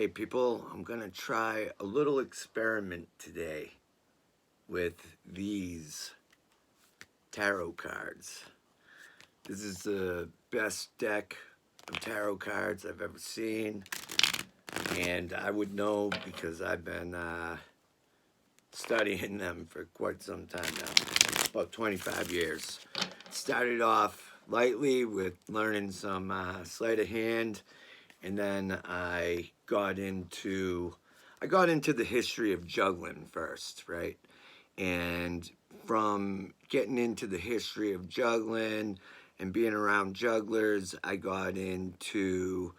Hey people, I'm going to try a little experiment today with these tarot cards. This is the best deck of tarot cards I've ever seen, and I would know because I've been studying them for quite some time now, about 25 years. Started off lightly with learning some sleight of hand, and then I got into the history of juggling first, right? And from getting into the history of juggling and being around jugglers, I got into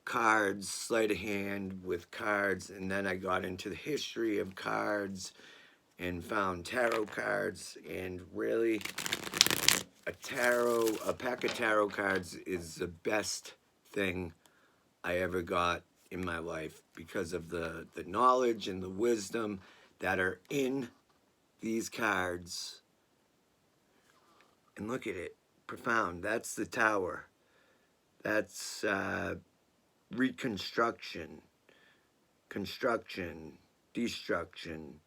cards, sleight of hand with cards, and then I got into the history of cards and found tarot cards. And really, a pack of tarot cards is the best thing I ever got in my life because of the knowledge and the wisdom that are in these cards. And look at it, profound. That's the tower. That's reconstruction, construction, destruction.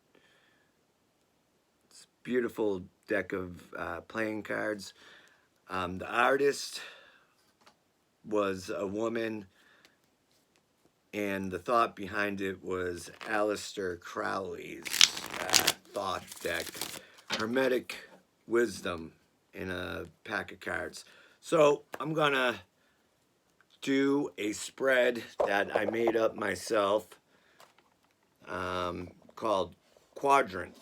It's a beautiful deck of playing cards. The artist was a woman, and the thought behind it was Aleister Crowley's thought deck, Hermetic Wisdom, in a pack of cards. So I'm gonna do a spread that I made up myself called Quadrant,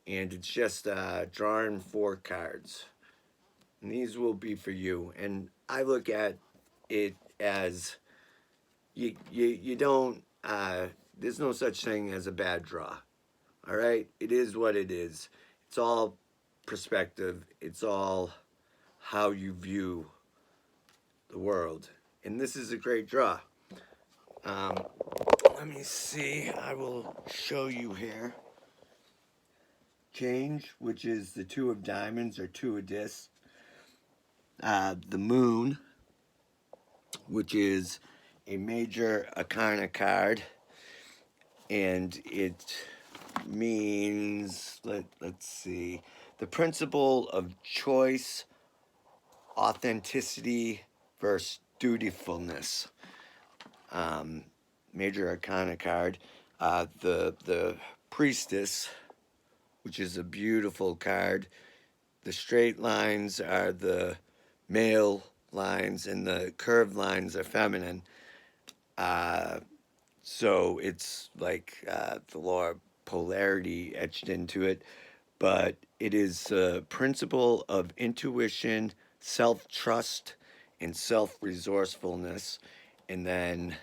and it's just drawing 4 cards, and these will be for you. And I look at it as you don't, there's no such thing as a bad draw. All right, it is what it is. It's all perspective. It's all how you view the world, and this is a great draw. Let me see. I will show you here. Change, which is the 2 of diamonds or 2 of discs. The moon, which is a major arcana card, and it means, let's see, the principle of choice, authenticity versus dutifulness. Major arcana card. The priestess, which is a beautiful card. The straight lines are the male lines and the curved lines are feminine. So it's like the law of polarity etched into it. But it is a principle of intuition, self-trust, and self-resourcefulness. And then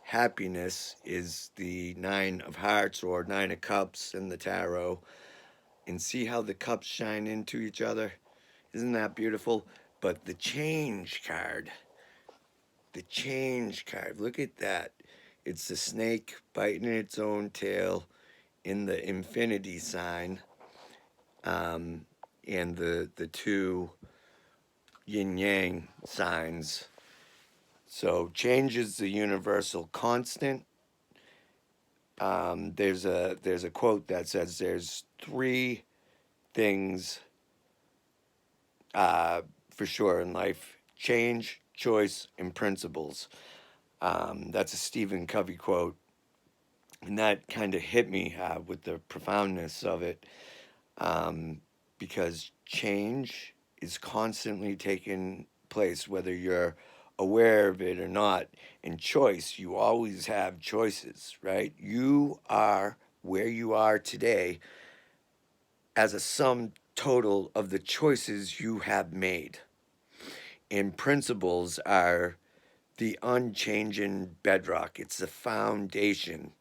happiness is the 9 of hearts or 9 of cups in the tarot. And see how the cups shine into each other? Isn't that beautiful? But the change card, look at that. It's the snake biting its own tail in the infinity sign, and the 2 yin-yang signs. So change is the universal constant. There's a quote that says there's 3 things for sure in life: change, choice, and principles. That's a Stephen Covey quote, and that kind of hit me with the profoundness of it, because change is constantly taking place, whether you're aware of it or not. And choice, you always have choices, right? You are where you are today as a sum total of the choices you have made. And principles are the unchanging bedrock. It's the foundation.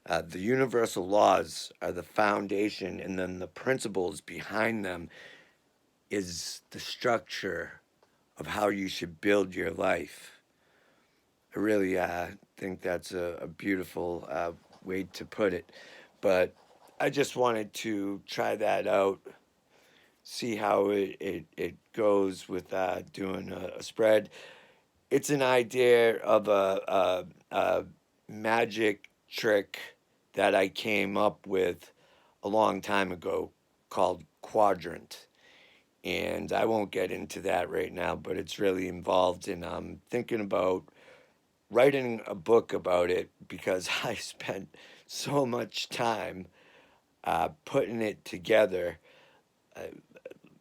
The universal laws are the foundation, and then the principles behind them is the structure of how you should build your life. I really think that's a beautiful way to put it. But I just wanted to try that out, see how it goes with doing a spread. It's an idea of a a magic trick that I came up with a long time ago called Quadrant. And I won't get into that right now, but it's really involved. And I'm thinking about writing a book about it because I spent so much time putting it together, uh,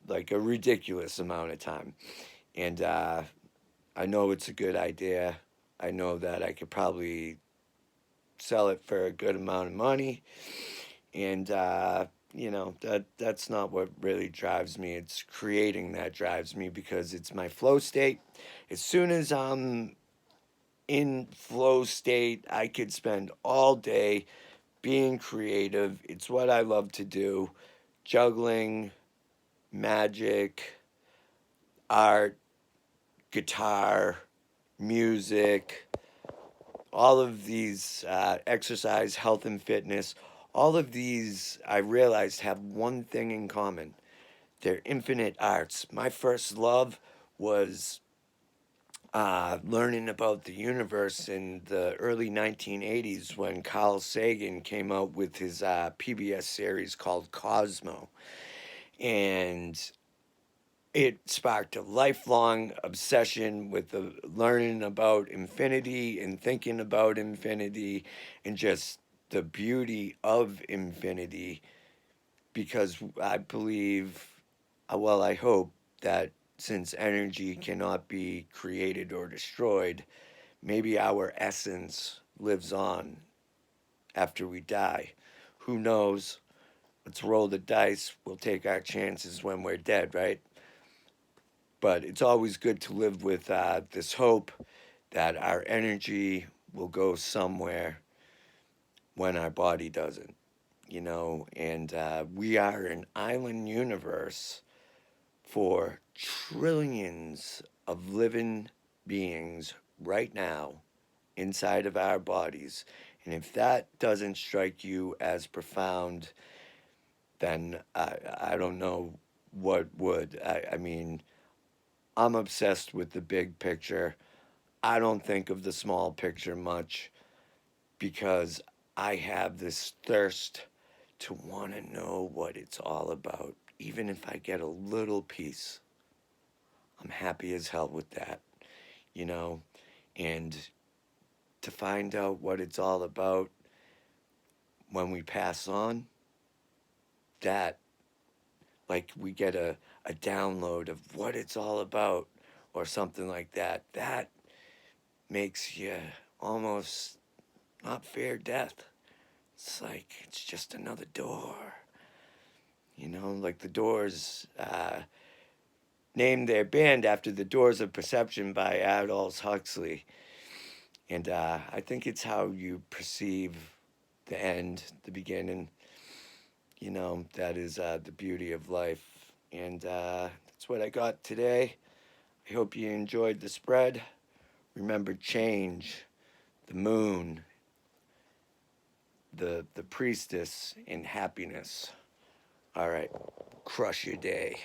like a ridiculous amount of time. And I know it's a good idea. I know that I could probably sell it for a good amount of money. And that's not what really drives me. It's creating that drives me because it's my flow state. As soon as I'm in flow state, I could spend all day being creative. It's what I love to do. Juggling, magic, art, guitar, music, all of these exercise, health, and fitness, all of these I realized have one thing in common. They're infinite arts. My first love was learning about the universe in the early 1980s when Carl Sagan came out with his PBS series called Cosmo. And it sparked a lifelong obsession with the learning about infinity and thinking about infinity and just the beauty of infinity because I believe, well, I hope that since energy cannot be created or destroyed, maybe our essence lives on after we die. Who knows? Let's roll the dice. We'll take our chances when we're dead, right? But it's always good to live with this hope that our energy will go somewhere when our body doesn't, and we are an island universe for trillions of living beings right now inside of our bodies. And if that doesn't strike you as profound, then I don't know what would. I mean, I'm obsessed with the big picture. I don't think of the small picture much because I have this thirst to want to know what it's all about. Even if I get a little piece, I'm happy as hell with that, you know? And to find out what it's all about when we pass on, that, like we get a download of what it's all about or something like that, that makes you almost not fear death. It's like it's just another door. Like the Doors named their band after the Doors of Perception by Aldous Huxley. And I think it's how you perceive the end, the beginning. That is the beauty of life. And that's what I got today. I hope you enjoyed the spread. Remember change, the moon, the priestess, and happiness. All right, crush your day.